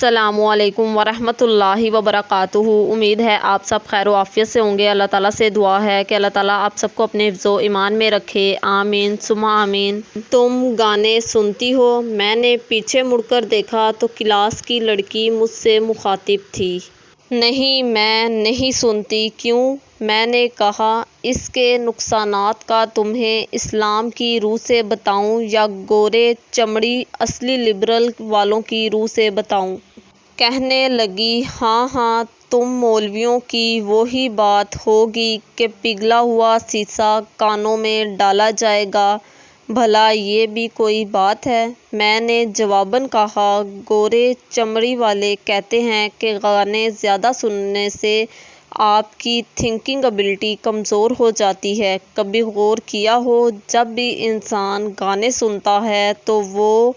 السلام علیکم ورحمۃ اللہ وبرکاتہ۔ امید ہے آپ سب خیر و عافیت سے ہوں گے۔ اللہ تعالیٰ سے دعا ہے کہ اللہ تعالیٰ آپ سب کو اپنے حفظ و ایمان میں رکھے، آمین ثم آمین۔ تم گانے سنتی ہو؟ میں نے پیچھے مڑ کر دیکھا تو کلاس کی لڑکی مجھ سے مخاطب تھی۔ نہیں، میں نہیں سنتی۔ کیوں؟ میں نے کہا، اس کے نقصانات کا تمہیں اسلام کی روح سے بتاؤں یا گورے چمڑی اصلی لبرل والوں کی روح سے بتاؤں؟ کہنے لگی، ہاں، تم مولویوں کی وہی بات ہوگی کہ پگھلا ہوا سیسا کانوں میں ڈالا جائے گا، بھلا یہ بھی کوئی بات ہے؟ میں نے جواباً کہا، گورے چمڑی والے کہتے ہیں کہ گانے زیادہ سننے سے آپ کی تھنکنگ ایبلٹی کمزور ہو جاتی ہے۔ کبھی غور کیا ہو، جب بھی انسان گانے سنتا ہے تو وہ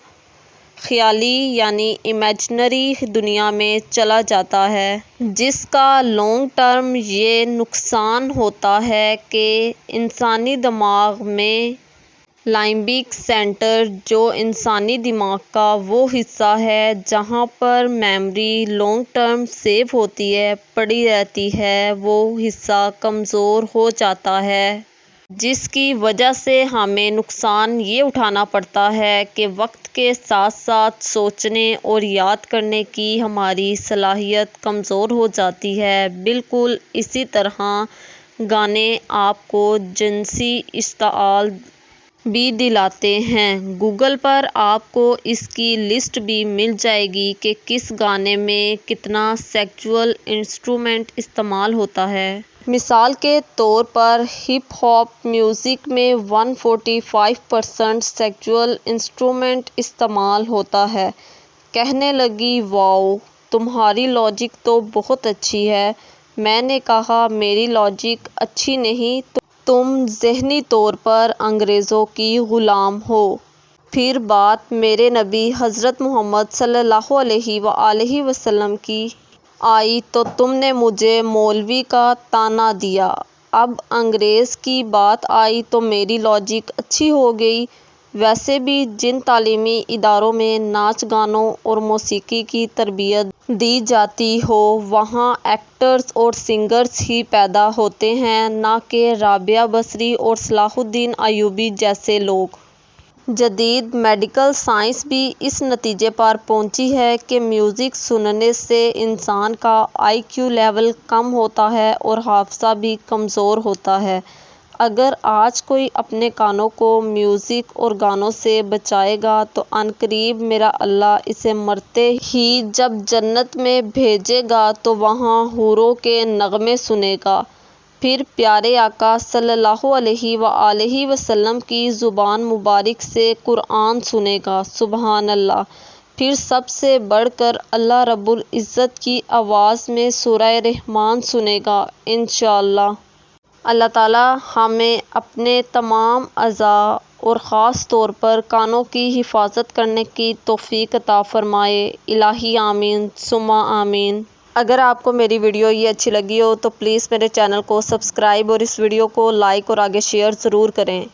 خیالی یعنی امیجنری دنیا میں چلا جاتا ہے، جس کا لانگ ٹرم یہ نقصان ہوتا ہے کہ انسانی دماغ میں لائمبک سینٹر، جو انسانی دماغ کا وہ حصہ ہے جہاں پر میموری لانگ ٹرم سیو ہوتی ہے، پڑی رہتی ہے، وہ حصہ کمزور ہو جاتا ہے، جس کی وجہ سے ہمیں نقصان یہ اٹھانا پڑتا ہے کہ وقت کے ساتھ ساتھ سوچنے اور یاد کرنے کی ہماری صلاحیت کمزور ہو جاتی ہے۔ بالکل اسی طرح گانے آپ کو جنسی اشتعال بھی دلاتے ہیں۔ گوگل پر آپ کو اس کی لسٹ بھی مل جائے گی کہ کس گانے میں کتنا سیکسول انسٹرومنٹ استعمال ہوتا ہے۔ مثال کے طور پر ہپ ہاپ میوزک میں 145% سیکسول انسٹرومنٹ استعمال ہوتا ہے۔ کہنے لگی، واؤ، تمہاری لاجک تو بہت اچھی ہے۔ میں نے کہا، میری لاجک اچھی نہیں، تم ذہنی طور پر انگریزوں کی غلام ہو۔ پھر بات میرے نبی حضرت محمد صلی اللہ علیہ وآلہ وسلم کی آئی تو تم نے مجھے مولوی کا طعنہ دیا۔ اب انگریز کی بات آئی تو میری لاجک اچھی ہو گئی۔ ویسے بھی جن تعلیمی اداروں میں ناچ گانوں اور موسیقی کی تربیت دی جاتی ہو، وہاں ایکٹرز اور سنگرز ہی پیدا ہوتے ہیں، نہ کہ رابعہ بصری اور صلاح الدین ایوبی جیسے لوگ۔ جدید میڈیکل سائنس بھی اس نتیجے پر پہنچی ہے کہ میوزک سننے سے انسان کا آئی کیو لیول کم ہوتا ہے اور حافظہ بھی کمزور ہوتا ہے۔ اگر آج کوئی اپنے کانوں کو میوزک اور گانوں سے بچائے گا تو عنقریب میرا اللہ اسے مرتے ہی جب جنت میں بھیجے گا تو وہاں حوروں کے نغمے سنے گا، پھر پیارے آقا صلی اللہ علیہ وآلہ وسلم کی زبان مبارک سے قرآن سنے گا، سبحان اللہ، پھر سب سے بڑھ کر اللہ رب العزت کی آواز میں سورہ رحمان سنے گا، انشاءاللہ۔ اللہ تعالیٰ ہمیں اپنے تمام اعضاء اور خاص طور پر کانوں کی حفاظت کرنے کی توفیق عطا فرمائے، الہی آمین ثم آمین۔ اگر آپ کو میری ویڈیو یہ اچھی لگی ہو تو پلیز میرے چینل کو سبسکرائب اور اس ویڈیو کو لائک اور آگے شیئر ضرور کریں۔